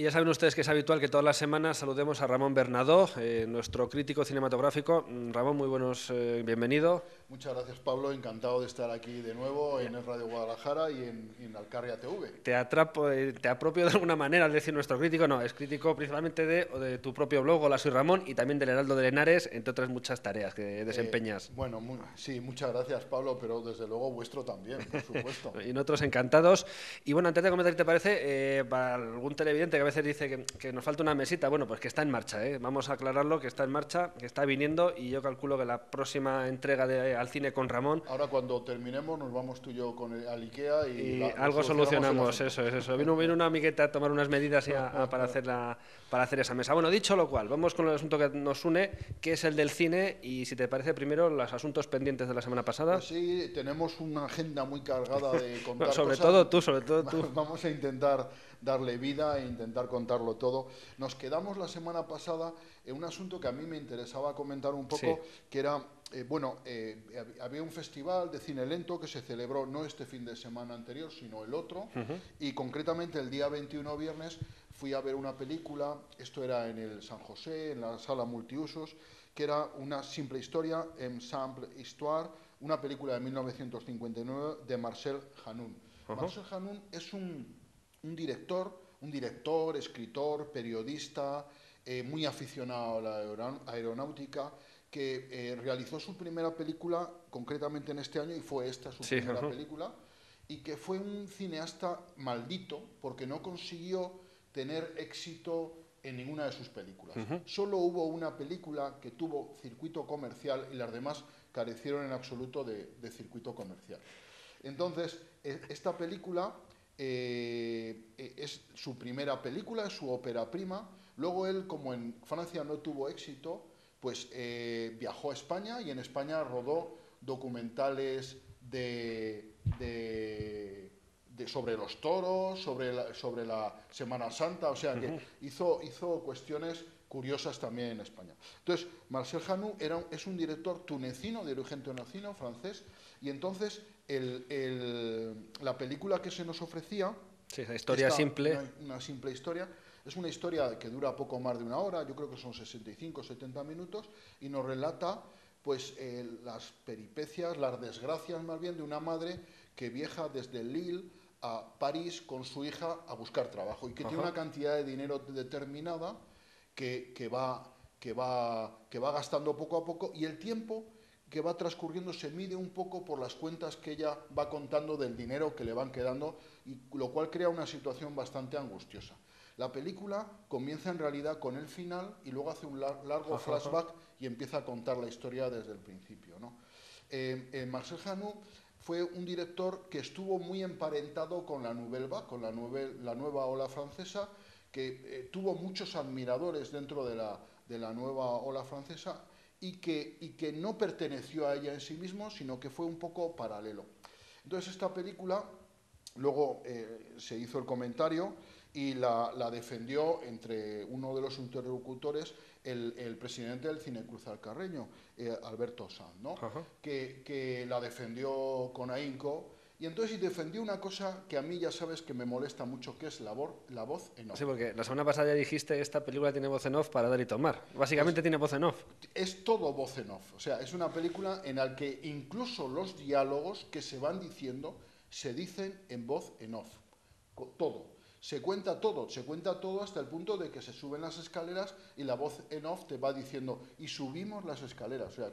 Y ya saben ustedes que es habitual que todas las semanas saludemos a Ramón Bernadó, nuestro crítico cinematográfico. Ramón, muy buenos, bienvenido. Muchas gracias, Pablo. Encantado de estar aquí de nuevo en el Radio Guadalajara y en Alcarria TV. Te apropio de alguna manera al decir nuestro crítico, no, es crítico principalmente de tu propio blog, Hola, soy Ramón, y también del Heraldo de Henares, entre otras muchas tareas que desempeñas. Bueno, sí, muchas gracias, Pablo, pero desde luego vuestro también, por supuesto. Y nosotros encantados. Y bueno, antes de comentar, ¿te parece? Para algún televidente que a veces dice que nos falta una mesita, bueno, pues que está en marcha, ¿eh? Vamos a aclararlo, que está en marcha, que está viniendo, y yo calculo que la próxima entrega de Al Cine con Ramón. Ahora cuando terminemos nos vamos tú y yo al Ikea y Y lo algo solucionamos solucionamos, el asunto. eso es eso. Vino una amigueta a tomar unas medidas para hacer esa mesa. Bueno, dicho lo cual, vamos con el asunto que nos une, que es el del cine, y si te parece primero los asuntos pendientes de la semana pasada. Pues sí, tenemos una agenda muy cargada de Bueno, contar sobre cosas. todo tú. Vamos a intentar darle vida e intentar contarlo todo. Nos quedamos la semana pasada en un asunto que a mí me interesaba comentar un Sí. poco, que era, había un festival de cine lento que se celebró no este fin de semana anterior, sino el otro, y concretamente el día 21 viernes fui a ver una película, esto era en el San José, en la sala multiusos, que era Una simple historia, en simple histoire, una película de 1959 de Marcel Hanoun. Marcel Hanoun es un director, escritor, periodista, muy aficionado a la aeronáutica, que realizó su primera película concretamente en este año, y fue esta su Sí, primera película, y que fue un cineasta maldito porque no consiguió tener éxito en ninguna de sus películas. Solo hubo una película que tuvo circuito comercial y las demás carecieron en absoluto de circuito comercial. Entonces, esta película es su primera película, es su ópera prima. Luego él, como en Francia no tuvo éxito, pues viajó a España y en España rodó documentales sobre los toros, sobre la Semana Santa, o sea que hizo cuestiones curiosas también en España. Entonces, Marcel Hanoun es un director tunecino, de origen tunecino, francés, y entonces la película que se nos ofrecía, sí, la historia simple. una simple historia, es una historia que dura poco más de una hora, yo creo que son 65 70 minutos, y nos relata pues las peripecias, las desgracias más bien de una madre que viaja desde Lille a París con su hija a buscar trabajo y que tiene una cantidad de dinero determinada que va gastando poco a poco, y el tiempo que va transcurriendo se mide un poco por las cuentas que ella va contando del dinero que le van quedando, y lo cual crea una situación bastante angustiosa. La película comienza en realidad con el final y luego hace un largo flashback y empieza a contar la historia desde el principio, ¿no? Marcel Hanoun fue un director que estuvo muy emparentado con la Nouvelle Vague, con la nueva ola francesa, que tuvo muchos admiradores dentro de la nueva ola francesa, y que no perteneció a ella en sí mismo, sino que fue un poco paralelo. Entonces esta película, luego se hizo el comentario y la defendió entre uno de los interlocutores el presidente del Cineclub Alcarreño, Alberto Sanz, ¿no? Que la defendió con ahínco. Y entonces defendió una cosa que a mí ya sabes que me molesta mucho, que es la voz en off. Sí, porque la semana pasada ya dijiste esta película tiene voz en off para dar y tomar. Básicamente Pues tiene voz en off. es todo voz en off. O sea, es una película en la que incluso los diálogos que se van diciendo se dicen en voz en off. Todo. Se cuenta todo hasta el punto de que se suben las escaleras y la voz en off te va diciendo, y subimos las escaleras. O sea,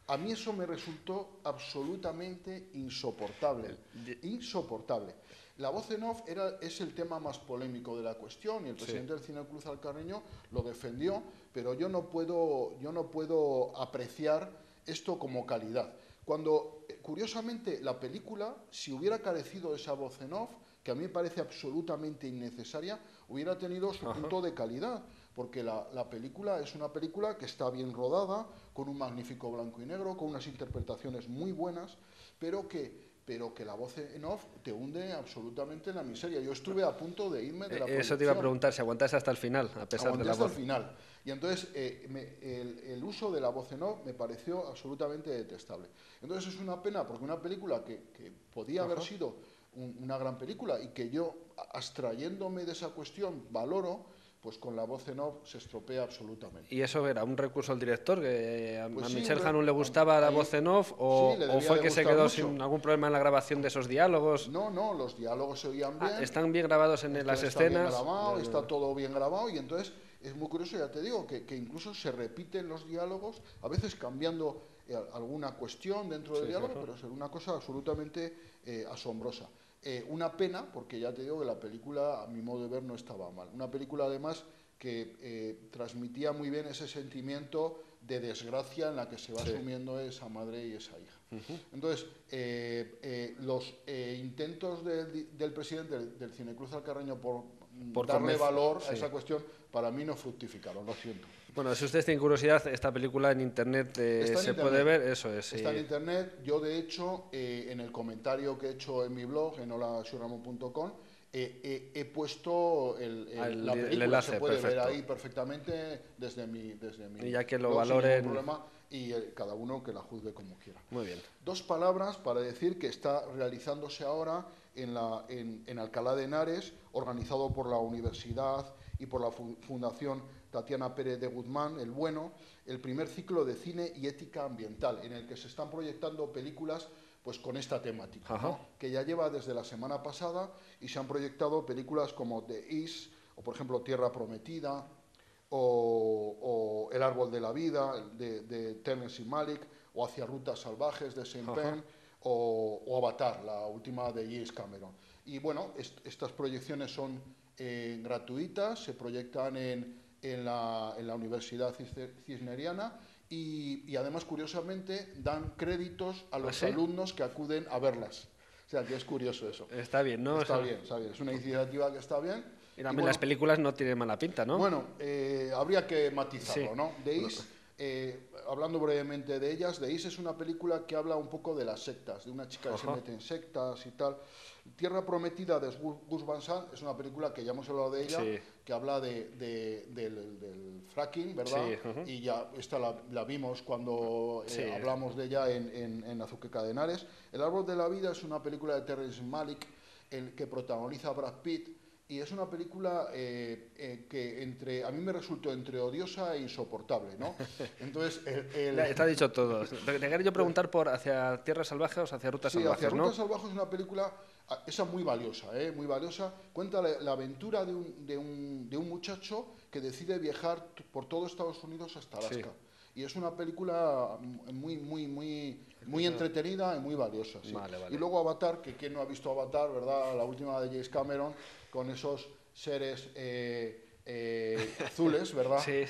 a mí eso me resultó absolutamente insoportable. Insoportable. La voz en off es el tema más polémico de la cuestión, y el presidente del Cineclub Alcarreño lo defendió, pero yo no puedo apreciar esto como calidad. Cuando, curiosamente, la película, si hubiera carecido de esa voz en off, que a mí me parece absolutamente innecesaria, hubiera tenido su punto de calidad, porque la película es una película que está bien rodada, con un magnífico blanco y negro, con unas interpretaciones muy buenas, pero que la voz en off te hunde absolutamente en la miseria. Yo estuve a punto de irme de la proyección. Eso te iba a preguntar, si aguantaste hasta el final, a pesar Aguanté de la hasta voz. el final. Y entonces el uso de la voz en off me pareció absolutamente detestable. Entonces es una pena, porque una película que podía haber sido una gran película y que yo, abstrayéndome de esa cuestión, valoro, pues con la voz en off se estropea absolutamente. ¿Y eso era un recurso al director? ¿Que a Pues sí, Michel Hanun le gustaba la ahí, voz en off? sí, le ¿O debía fue de que se gustar quedó mucho. sin algún problema en la grabación de esos diálogos? No, no, los diálogos se oían bien. ¿Están bien grabados en Esto las está bien escenas? grabado, está todo bien grabado y entonces es muy curioso, ya te digo, que incluso se repiten los diálogos, a veces cambiando alguna cuestión dentro del diálogo, pero es una cosa absolutamente asombrosa. Una pena, porque ya te digo que la película, a mi modo de ver, no estaba mal. Una película, además, que transmitía muy bien ese sentimiento de desgracia en la que se va sumiendo esa madre y esa hija. Entonces, los intentos del presidente del Cinecruz Alcarreño por darle valor a esa cuestión, para mí no fructificaron, lo siento. Bueno, si ustedes tienen curiosidad, esta película en internet se puede ver, eso es. Está en internet. Yo, de hecho, en el comentario que he hecho en mi blog, en holashuramon.com, he puesto la película, el enlace, se puede ver ahí perfectamente desde mi y ya que lo blog, valoren, sin ningún problema, y cada uno que la juzgue como quiera. Muy bien. Dos palabras para decir que está realizándose ahora en Alcalá de Henares, organizado por la universidad y por la Fundación Tatiana Pérez de Guzmán, El Bueno, el primer ciclo de cine y ética ambiental, en el que se están proyectando películas pues con esta temática, ¿no? Que ya lleva desde la semana pasada, y se han proyectado películas como The Is, o por ejemplo Tierra Prometida, o El Árbol de la Vida, de Terence Malick, o Hacia Rutas Salvajes, de Sean Penn, o Avatar, la última de James Cameron. Y bueno, estas proyecciones son gratuitas, se proyectan en la Universidad Cisneriana, y además, curiosamente, dan créditos a los alumnos que acuden a verlas. O sea, que es curioso eso. Está bien, ¿no? Está bien, está bien. Es una iniciativa que está bien. Y también las películas no tienen mala pinta, ¿no? Bueno, habría que matizarlo, ¿no? The Is, hablando brevemente de ellas, The Is es una película que habla un poco de las sectas, de una chica que se mete en sectas y tal. Tierra Prometida, de Gus Van Sant, es una película que ya hemos hablado de ella, que habla del fracking, ¿verdad? Y ya esta la vimos cuando hablamos de ella en Azuqueca de Henares. El Árbol de la Vida es una película de Terrence Malick, que protagoniza Brad Pitt, y es una película que a mí me resultó entre odiosa e insoportable, ¿no? Entonces, está dicho todo. Te quería yo preguntar por Hacia Tierras Salvajes o Hacia Rutas Salvajes, Hacia ¿no? Rutas Salvajes es una película, esa muy valiosa, muy valiosa. Cuenta la aventura de un muchacho que decide viajar por todo Estados Unidos hasta Alaska. Y es una película muy entretenida y muy valiosa. Sí. Vale. Y luego Avatar, que quién no ha visto Avatar, ¿verdad? La última de James Cameron, con esos seres azules, ¿verdad? Sí,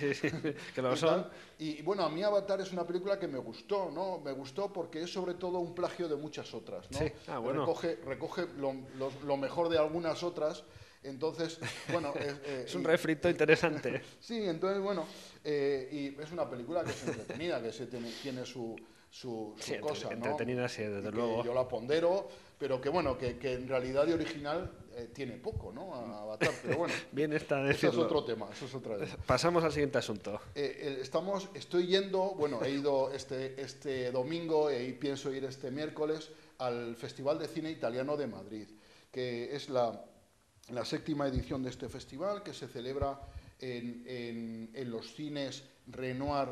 que lo son. Y bueno, a mí Avatar es una película que me gustó, ¿no? Me gustó porque es sobre todo un plagio de muchas otras, ¿no? Sí. Bueno. Recoge lo mejor de algunas otras. Entonces, bueno... es un refrito interesante. Sí, entonces, bueno, y es una película que es entretenida, que tiene su cosa, ¿no? Entretenida, sí, desde luego. Yo la pondero, pero que bueno, que en realidad de original tiene poco, ¿no? Avatar, pero bueno. Bien está decirlo. Eso es otro tema, Pasamos al siguiente asunto. Estoy yendo, bueno, he ido este domingo y pienso ir este miércoles al Festival de Cine Italiano de Madrid, que es la 7ª edición de este festival, que se celebra en los cines Renoir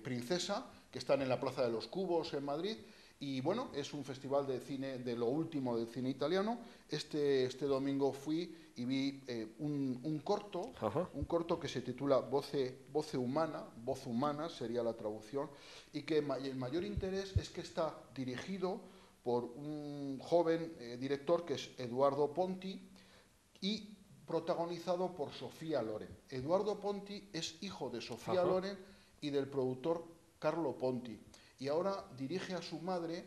Princesa, que están en la Plaza de los Cubos en Madrid. Y bueno, es un festival de cine, de lo último del cine italiano. Este domingo fui y vi un corto que se titula Voce Humana, Voz Humana sería la traducción, y que el mayor interés es que está dirigido por un joven director que es Eduardo Ponti, y protagonizado por Sofía Loren. Eduardo Ponti es hijo de Sofía Loren y del productor Carlo Ponti, y ahora dirige a su madre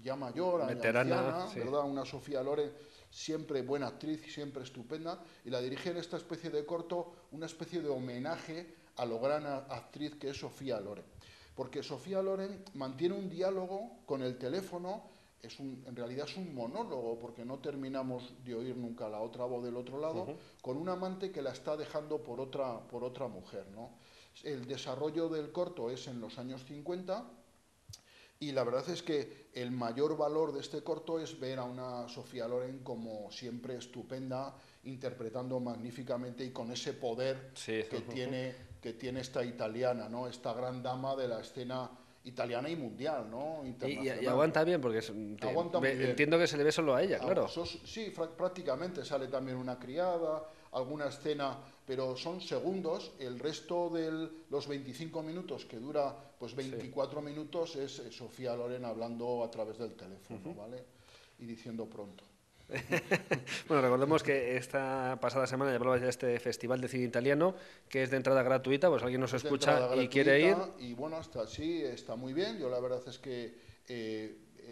ya mayor, veterana, anciana, ¿verdad? Una Sofía Loren, siempre buena actriz, siempre estupenda, y la dirige en esta especie de corto, una especie de homenaje a lo gran actriz que es Sofía Loren. Porque Sofía Loren mantiene un diálogo con el teléfono, en realidad es un monólogo, porque no terminamos de oír nunca la otra voz del otro lado, con un amante que la está dejando por otra mujer, ¿no? El desarrollo del corto es en los años 50, y la verdad es que el mayor valor de este corto es ver a una Sofía Loren como siempre estupenda interpretando magníficamente y con ese poder Sí. que tiene esta italiana, ¿no? Esta gran dama de la escena italiana y mundial, ¿no? Y Internacional. aguanta bien, porque Aguanta muy bien. entiendo que se le ve solo a ella, claro. Sí, prácticamente sale también una criada, alguna escena, pero son segundos. El resto de los 25 minutos, que dura pues 24 minutos, es Sofía Loren hablando a través del teléfono, ¿vale? Y diciendo pronto. Bueno, recordemos que esta pasada semana ya hablabas de este Festival de Cine Italiano, que es de entrada gratuita, pues alguien nos Es de escucha entrada y quiere ir. gratuita y bueno, hasta así está muy bien. Yo la verdad es que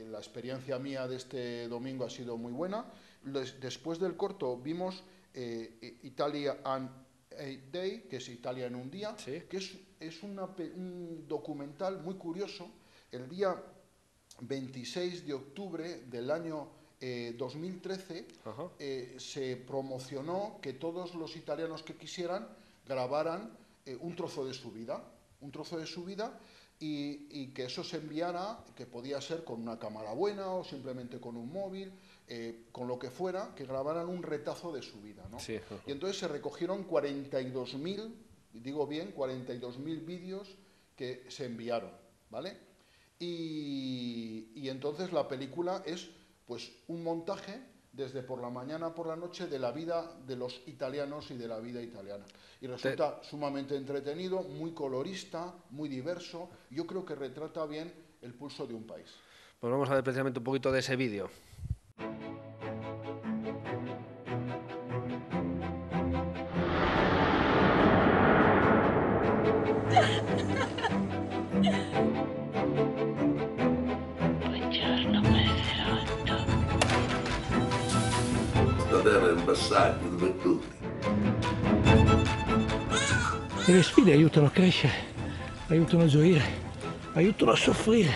la experiencia mía de este domingo ha sido muy buena. Después del corto vimos Italia and a Day, que es Italia en un día, Sí. que es un documental muy curioso. El día 26 de octubre del año 2013 se promocionó que todos los italianos que quisieran grabaran un trozo de su vida, y que eso se enviara, que podía ser con una cámara buena o simplemente con un móvil, con lo que fuera, que grabaran un retazo de su vida, ¿no? Sí. Y entonces se recogieron 42.000, digo bien, 42.000 vídeos que se enviaron, ¿vale? Y entonces la película es pues un montaje desde por la mañana a por la noche de la vida de los italianos y de la vida italiana. Y resulta sumamente entretenido, muy colorista, muy diverso. Yo creo que retrata bien el pulso de un país. Pues vamos a ver precisamente un poquito de ese vídeo. Buongiorno, Passerotto. La terra è un bersaglio per tutti. E le sfide aiutano a crescere, aiutano a gioire, aiutano a soffrire.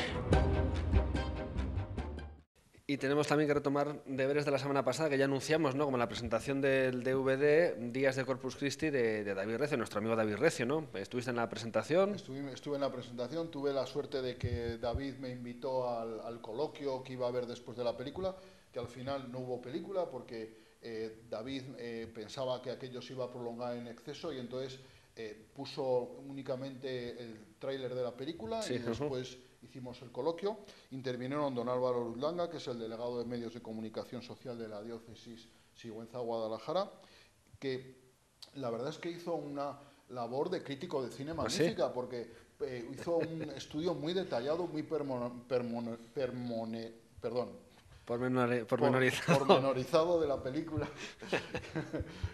Y tenemos también que retomar deberes de la semana pasada, que ya anunciamos, ¿no? Como la presentación del DVD Días de Corpus Christi de David Recio, nuestro amigo David Recio, ¿no? ¿Estuviste en la presentación? Estuve en la presentación, tuve la suerte de que David me invitó al coloquio que iba a haber después de la película, que al final no hubo película porque David pensaba que aquello se iba a prolongar en exceso y entonces puso únicamente el tráiler de la película y después hicimos el coloquio. Intervinieron don Álvaro Luzlanga, que es el delegado de Medios de Comunicación Social de la diócesis Sigüenza-Guadalajara, que la verdad es que hizo una labor de crítico de cine magnífica, porque hizo un estudio muy detallado, muy pormenorizado de la película.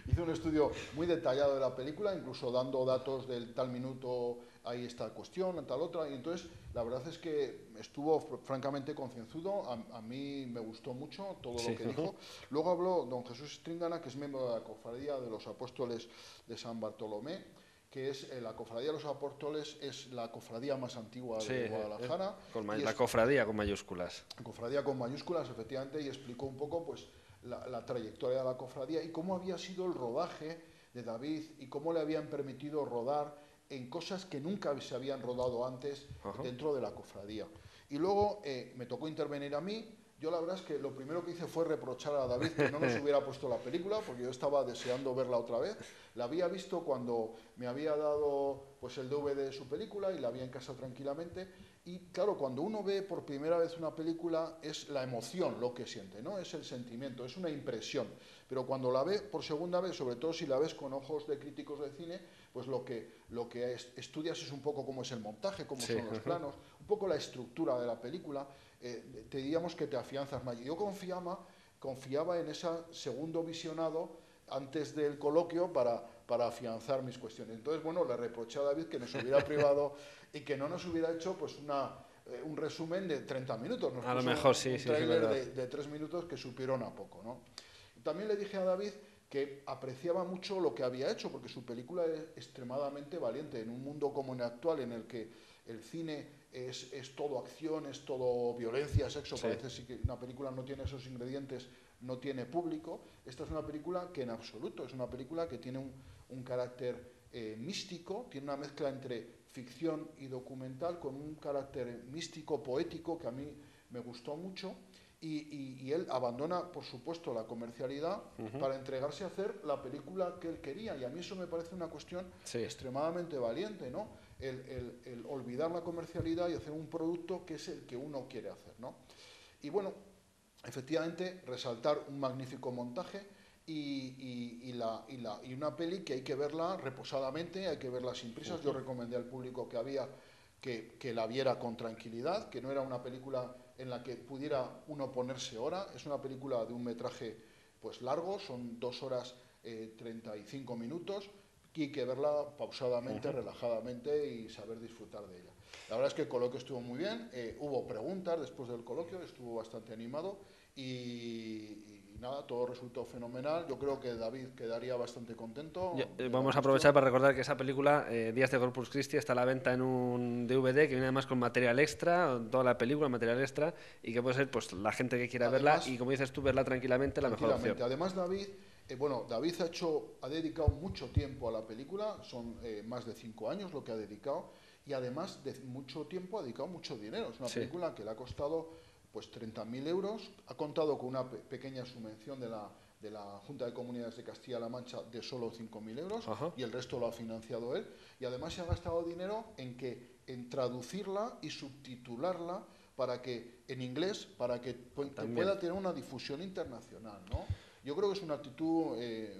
Hizo un estudio muy detallado de la película, incluso dando datos del tal minuto, ahí está cuestión, tal otra, y entonces la verdad es que estuvo francamente concienzudo. A mí me gustó mucho todo lo que dijo. Luego habló don Jesús Stringana, que es miembro de la Cofradía de los Apóstoles de San Bartolomé, que es la Cofradía de los Apóstoles, es la cofradía más antigua de Guadalajara. La cofradía con mayúsculas. Cofradía con mayúsculas, efectivamente, y explicó un poco pues la trayectoria de la cofradía y cómo había sido el rodaje de David y cómo le habían permitido rodar en cosas que nunca se habían rodado antes dentro de la cofradía. Y luego me tocó intervenir a mí. Yo la verdad es que lo primero que hice fue reprochar a David que no nos hubiera puesto la película, porque yo estaba deseando verla otra vez. La había visto cuando me había dado pues el DVD de su película y la vi en casa tranquilamente. Y claro, cuando uno ve por primera vez una película es la emoción lo que siente, ¿no? Es el sentimiento, es una impresión. Pero cuando la ve por segunda vez, sobre todo si la ves con ojos de críticos de cine, pues lo que estudias es un poco cómo es el montaje, cómo son los planos, un poco la estructura de la película. Te diríamos que te afianzas más. Yo confiaba en ese segundo visionado antes del coloquio para afianzar mis cuestiones. Entonces, bueno, le reproché a David que nos hubiera privado y que no nos hubiera hecho pues un resumen de 30 minutos. Nos a lo puso mejor sí, un sí, tráiler de 3 minutos que supieron a poco, ¿no? También le dije a David que apreciaba mucho lo que había hecho, porque su película es extremadamente valiente en un mundo como el actual, en el que el cine es todo acción, es todo violencia, sexo. Parece que una película no tiene esos ingredientes, no tiene público. Esta es una película que en absoluto es una película que tiene un carácter místico, tiene una mezcla entre ficción y documental con un carácter místico, poético, que a mí me gustó mucho. y él abandona, por supuesto, la comercialidad para entregarse a hacer la película que él quería. Y a mí eso me parece una cuestión extremadamente valiente, ¿no? El olvidar la comercialidad y hacer un producto que es el que uno quiere hacer, ¿no? Y bueno, efectivamente, resaltar un magnífico montaje y una peli que hay que verla reposadamente, hay que verla sin prisas. Yo recomendé al público que la viera con tranquilidad, que no era una película en la que pudiera uno ponerse hora. Es una película de un metraje pues largo, son 2 horas 35 minutos, y hay que verla pausadamente, relajadamente y saber disfrutar de ella. La verdad es que el coloquio estuvo muy bien, hubo preguntas después del coloquio, estuvo bastante animado y nada, todo resultó fenomenal. Yo creo que David quedaría bastante contento. Vamos a aprovechar para recordar que esa película, Días de Corpus Christi, está a la venta en un DVD que viene además con material extra, toda la película, material extra, y que puede ser pues la gente que quiera verla y, como dices tú, verla tranquilamente, la mejor opción. Además, David, David ha dedicado mucho tiempo a la película, son más de 5 años lo que ha dedicado, y además de mucho tiempo ha dedicado mucho dinero. Es una película que le ha costado pues 30.000 euros, ha contado con una pequeña subvención de la Junta de Comunidades de Castilla-La Mancha de solo 5.000 euros, y el resto lo ha financiado él, y además se ha gastado dinero en traducirla y subtitularla para que, en inglés, para que pueda tener una difusión internacional, ¿no? Yo creo que es una actitud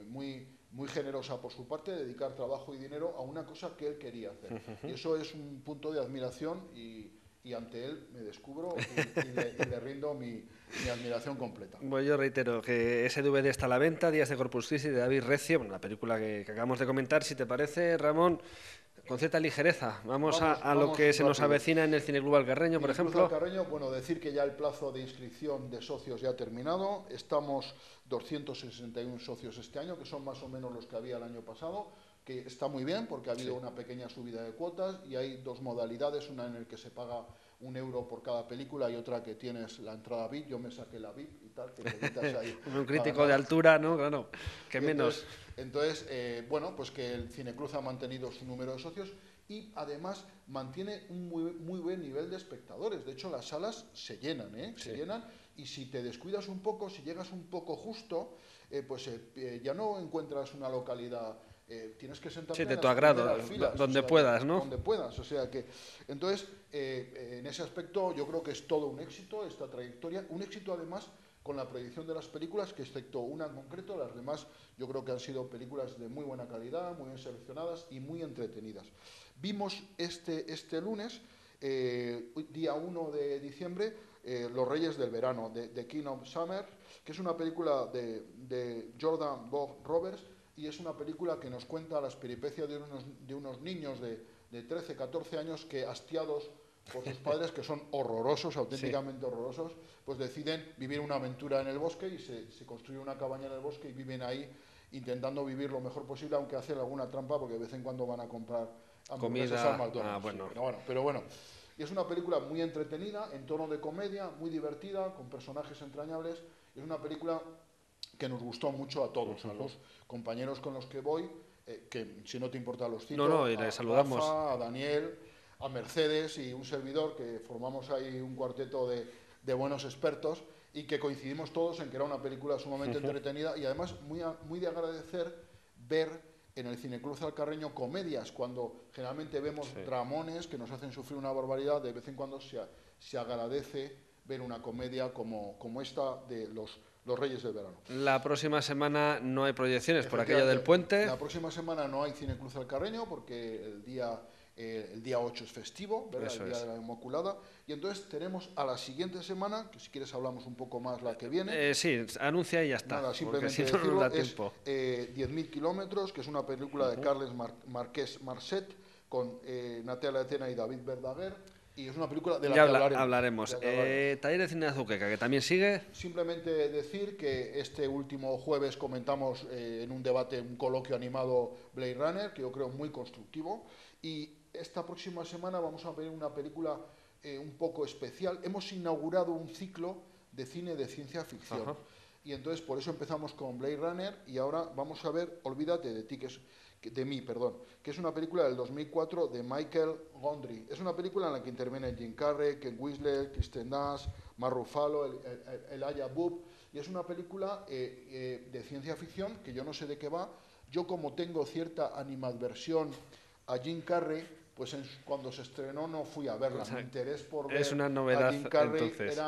muy generosa por su parte, dedicar trabajo y dinero a una cosa que él quería hacer. Y eso es un punto de admiración y ante él me descubro y le rindo mi admiración completa. Bueno, yo reitero que ese DVD está a la venta, Días de Corpus Christi, de David Recio, bueno, la película que acabamos de comentar. Si te parece, Ramón, con cierta ligereza, vamos a lo que se nos avecina en el Cineclub Alcarreño, por ejemplo. Alcarreño, bueno, decir que ya el plazo de inscripción de socios ya ha terminado. Estamos 261 socios este año, que son más o menos los que había el año pasado, que está muy bien porque ha habido una pequeña subida de cuotas, y hay 2 modalidades, una en la que se paga 1 euro por cada película y otra que tienes la entrada VIP. Yo me saqué la VIP y tal, que te quitas ahí. Un crítico de altura, ¿no? Claro, que menos. Entonces, bueno, pues que el Cineclub ha mantenido su número de socios y además mantiene un muy buen nivel de espectadores. De hecho, las salas se llenan, se llenan, y si te descuidas un poco, si llegas un poco justo, pues ya no encuentras una localidad. Tienes que sentarte de tu agrado, filas, donde puedas, ¿no? Donde puedas, o sea que... Entonces, en ese aspecto yo creo que es todo un éxito esta trayectoria, un éxito además con la proyección de las películas, que excepto una en concreto, las demás yo creo que han sido películas de muy buena calidad, muy bien seleccionadas y muy entretenidas. Vimos este lunes, día 1 de diciembre, Los Reyes del Verano, de King of Summer, que es una película de Jordan Vogt Roberts, y es una película que nos cuenta las peripecias de unos niños de 13, 14 años que, hastiados por sus padres, que son horrorosos, auténticamente horrorosos, pues deciden vivir una aventura en el bosque y se construye una cabaña en el bosque y viven ahí intentando vivir lo mejor posible, aunque hacen alguna trampa porque de vez en cuando van a comprar hamburguesas al McDonald's. Pero bueno. Y es una película muy entretenida, en tono de comedia, muy divertida, con personajes entrañables. Es una película que nos gustó mucho a todos, a los compañeros con los que voy, que si no te importa los cito, y les saludamos. Rafa, a Daniel, a Mercedes y un servidor, que formamos ahí un cuarteto de buenos expertos y que coincidimos todos en que era una película sumamente entretenida y además muy de agradecer ver en el Cineclub Alcarreño comedias, cuando generalmente vemos dramones que nos hacen sufrir una barbaridad. De vez en cuando se agradece ver una comedia como esta de los Reyes del Verano. La próxima semana no hay proyecciones por aquello del puente. La próxima semana no hay Cineclub Alcarreño porque el día 8 es festivo, ¿verdad? El día de la Inmaculada. Y entonces tenemos a la siguiente semana, que si quieres hablamos un poco más la que viene. Sí, anuncia y ya está. Nada, simplemente si no, decirlo, no da tiempo. 10.000 kilómetros, que es una película de Carles Marqués Marcet con Natalia Atena y David Verdaguer. Y es una película de la que hablaremos. Taller de Cine de Azuqueca, que también sigue. Simplemente decir que este último jueves comentamos en un debate, un coloquio animado, Blade Runner, que yo creo muy constructivo. Y esta próxima semana vamos a ver una película un poco especial. Hemos inaugurado un ciclo de cine de ciencia ficción. Y entonces por eso empezamos con Blade Runner y ahora vamos a ver Olvídate de ti, que que es una película del 2004 de Michael Gondry. Es una película en la que intervienen Jim Carrey, Ken Winslet, Kristen Dunst, Mark Ruffalo, Elijah Wood, y es una película de ciencia ficción que yo no sé de qué va. Yo, como tengo cierta animadversión a Jim Carrey, pues cuando se estrenó no fui a verla. Mi interés por ver una novedad, a Jim Carrey entonces.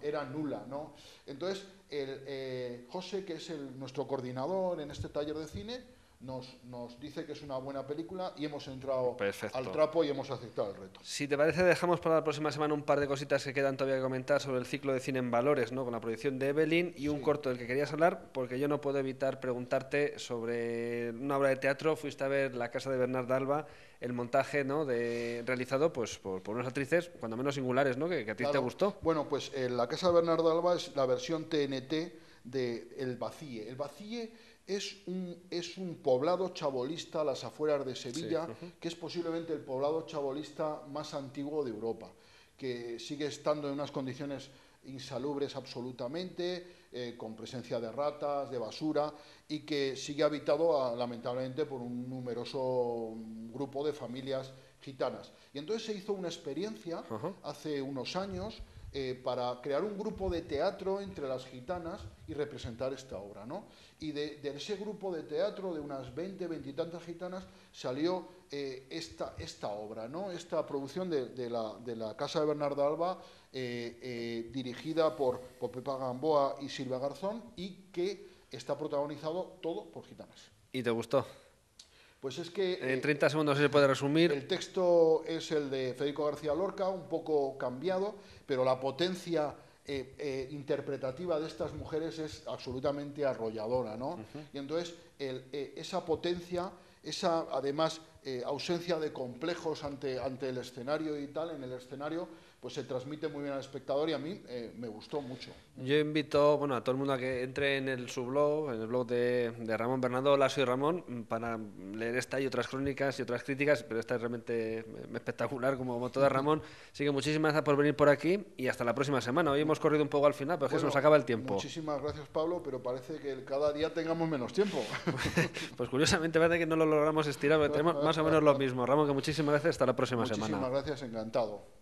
era nula, ¿no? Entonces, José, que es nuestro coordinador en este taller de cine, nos dice que es una buena película y hemos entrado al trapo y hemos aceptado el reto. Si te parece, dejamos para la próxima semana un par de cositas que quedan todavía que comentar sobre el ciclo de cine en valores, ¿no? Con la proyección de Evelyn y un corto del que querías hablar, porque yo no puedo evitar preguntarte sobre una obra de teatro. Fuiste a ver La casa de Bernarda Alba, el montaje, ¿no? realizado pues por unas actrices, cuando menos singulares, ¿no? Que a ti te gustó. Bueno, pues La casa de Bernarda Alba es la versión TNT de El Vacíe. El Vacíe es un poblado chabolista a las afueras de Sevilla, que es posiblemente el poblado chabolista más antiguo de Europa, que sigue estando en unas condiciones insalubres absolutamente, con presencia de ratas, de basura, y que sigue habitado lamentablemente por un numeroso grupo de familias gitanas. Y entonces se hizo una experiencia hace unos años para crear un grupo de teatro entre las gitanas y representar esta obra, ¿no? Y de ese grupo de teatro, de unas 20 y tantas gitanas, salió esta obra, ¿no? Esta producción de la Casa de Bernarda Alba, dirigida por Pepa Gamboa y Silvia Garzón, y que está protagonizado todo por gitanas. ¿Y te gustó? Pues es que... en 30 segundos se puede resumir. El texto es el de Federico García Lorca, un poco cambiado, pero la potencia interpretativa de estas mujeres es absolutamente arrolladora, ¿no? Y entonces esa potencia, esa además ausencia de complejos ante el escenario y tal, en el escenario, pues se transmite muy bien al espectador, y a mí me gustó mucho. Yo invito a todo el mundo a que entre en su blog, en el blog de Ramón Bernardo. Hola, soy Ramón, para leer esta y otras crónicas y otras críticas, pero esta es realmente espectacular, como toda, Ramón. Así que muchísimas gracias por venir por aquí y hasta la próxima semana. Hoy hemos corrido un poco al final, pero es que se nos acaba el tiempo. Muchísimas gracias, Pablo, pero parece que cada día tengamos menos tiempo. Pues curiosamente parece que no lo logramos estirar, porque tenemos más o menos lo mismo. Ramón, que muchísimas gracias, hasta la próxima semana. Muchísimas gracias, encantado.